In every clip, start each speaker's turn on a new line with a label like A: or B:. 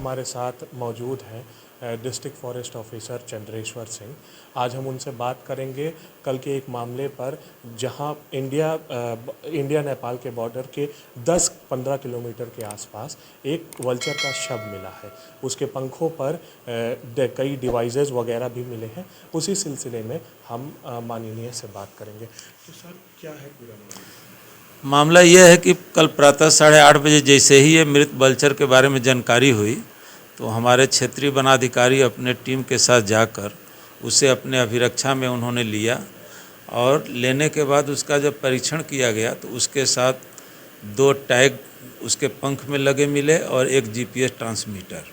A: हमारे साथ मौजूद हैं district forest officer Chandreshwar Singh. आज हम उनसे बात करेंगे कल के एक मामले पर जहां इंडिया नेपाल के बॉर्डर के 10-15 किलोमीटर के आसपास एक वल्चर का शव मिला है। उसके पंखों पर कई डिवाइसेस वगैरह भी मिले हैं। उसी सिलसिले में हम माननीय से बात करेंगे। तो सर, क्या है पूरा
B: मामला यह है कि कल प्रातः 8:30 बजे जैसे ही ये मृत वल्चर के बारे में जानकारी हुई तो हमारे क्षेत्रीय वनाधिकारी अपने टीम के साथ जाकर उसे अपने अभिरक्षा में उन्होंने लिया और लेने के बाद उसका जब परीक्षण किया गया तो उसके साथ 2 टैग उसके पंख में लगे मिले और एक जीपीएस ट्रांसमीटर।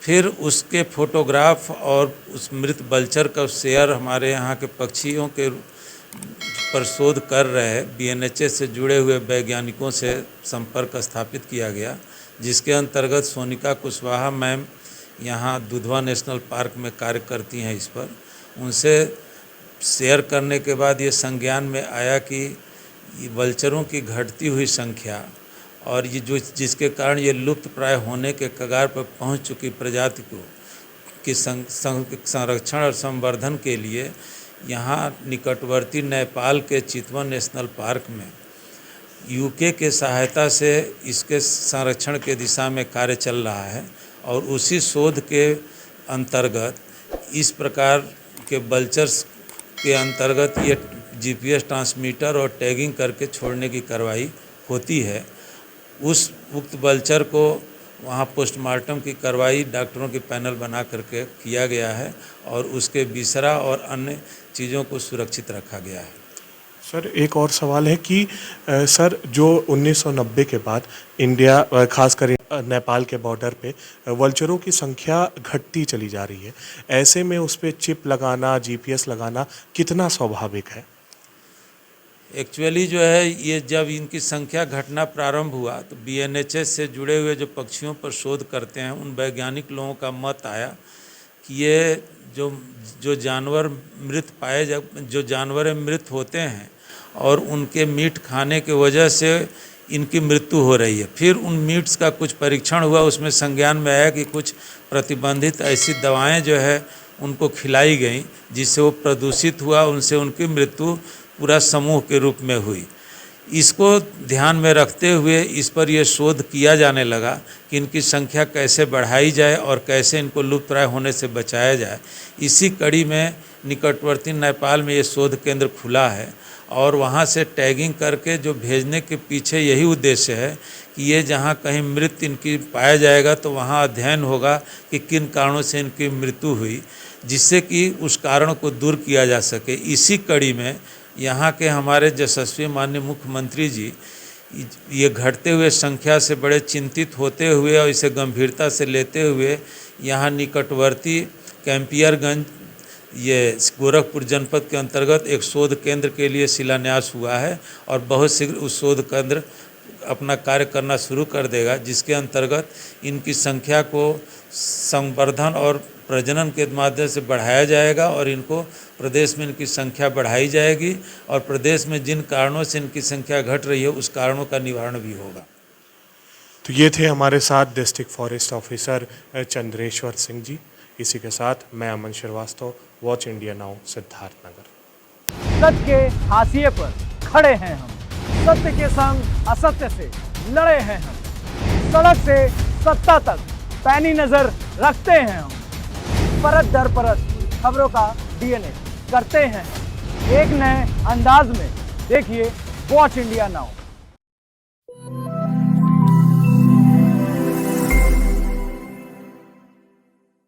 B: फिर उसके फोटोग्राफ और उस मृत वल्चर का शेयर हमारे यहाँ के पक्षियों के पर शोध कर रहे बीएनएचएस से जुड़े हुए वैज्ञानिकों से संपर्क स्थापित किया गया, जिसके अंतर्गत सोनिका कुशवाहा मैम यहाँ दुधवा नेशनल पार्क में कार्य करती हैं। इस पर उनसे शेयर करने के बाद ये संज्ञान में आया कि वल्चरों की घटती हुई संख्या और ये जिसके कारण ये लुप्त प्राय होने के कगार पर पहुँच चुकी प्रजाति को की संरक्षण और संवर्धन के लिए यहाँ निकटवर्ती नेपाल के चितवन नेशनल पार्क में यूके के सहायता से इसके संरक्षण के दिशा में कार्य चल रहा है और उसी शोध के अंतर्गत इस प्रकार के वल्चर्स के अंतर्गत ये जीपीएस ट्रांसमीटर और टैगिंग करके छोड़ने की कार्रवाई होती है। उस उक्त वल्चर को वहाँ पोस्टमार्टम की कार्रवाई डॉक्टरों की पैनल बना करके किया गया है और उसके बिसरा और अन्य चीज़ों को सुरक्षित रखा गया है।
A: सर, एक और सवाल है कि सर, जो 1990 के बाद इंडिया खासकर नेपाल के बॉर्डर पे वल्चरों की संख्या घटती चली जा रही है, ऐसे में उस पर चिप लगाना, जीपीएस लगाना कितना स्वाभाविक है?
B: एक्चुअली जो है ये जब इनकी संख्या घटना प्रारंभ हुआ तो बीएनएचएस से जुड़े हुए जो पक्षियों पर शोध करते हैं उन वैज्ञानिक लोगों का मत आया कि ये जो जानवर मृत होते हैं और उनके मीट खाने के वजह से इनकी मृत्यु हो रही है। फिर उन मीट्स का कुछ परीक्षण हुआ, उसमें संज्ञान में आया कि कुछ प्रतिबंधित ऐसी दवाएं जो है उनको खिलाई गई जिससे वो प्रदूषित हुआ, उनसे उनकी मृत्यु पूरा समूह के रूप में हुई। इसको ध्यान में रखते हुए इस पर यह शोध किया जाने लगा कि इनकी संख्या कैसे बढ़ाई जाए और कैसे इनको लुप्तप्राय होने से बचाया जाए। इसी कड़ी में निकटवर्ती नेपाल में ये शोध केंद्र खुला है और वहाँ से टैगिंग करके जो भेजने के पीछे यही उद्देश्य है कि ये जहाँ कहीं मृत इनकी पाया जाएगा तो वहाँ अध्ययन होगा कि किन कारणों से इनकी मृत्यु हुई, जिससे कि उस कारण को दूर किया जा सके। इसी कड़ी में यहाँ के हमारे यशस्वी माननीय मुख्यमंत्री जी ये घटते हुए संख्या से बड़े चिंतित होते हुए और इसे गंभीरता से लेते हुए यहाँ निकटवर्ती कैंपियरगंज ये गोरखपुर जनपद के अंतर्गत एक शोध केंद्र के लिए शिलान्यास हुआ है और बहुत शीघ्र उस शोध केंद्र अपना कार्य करना शुरू कर देगा, जिसके अंतर्गत इनकी संख्या को संवर्धन और प्रजनन के माध्यम से बढ़ाया जाएगा और इनको प्रदेश में इनकी संख्या बढ़ाई जाएगी और प्रदेश में जिन कारणों से इनकी संख्या घट रही है उस कारणों का निवारण भी होगा।
A: तो ये थे हमारे साथ district forest officer Chandreshwar Singh ji. इसी के साथ मैं Aman Shrivastava, watch India now, Siddharth Nagar.
C: सत्य के हाशिए पर खड़े हैं हम, सत्य के संग असत्य से लड़े हैं हम, सड़क से सत्ता तक पैनी नजर रखते हैं हम, परत दर परत खबरों का डीएनए करते हैं एक नए अंदाज में। देखिए वॉच इंडिया नाउ।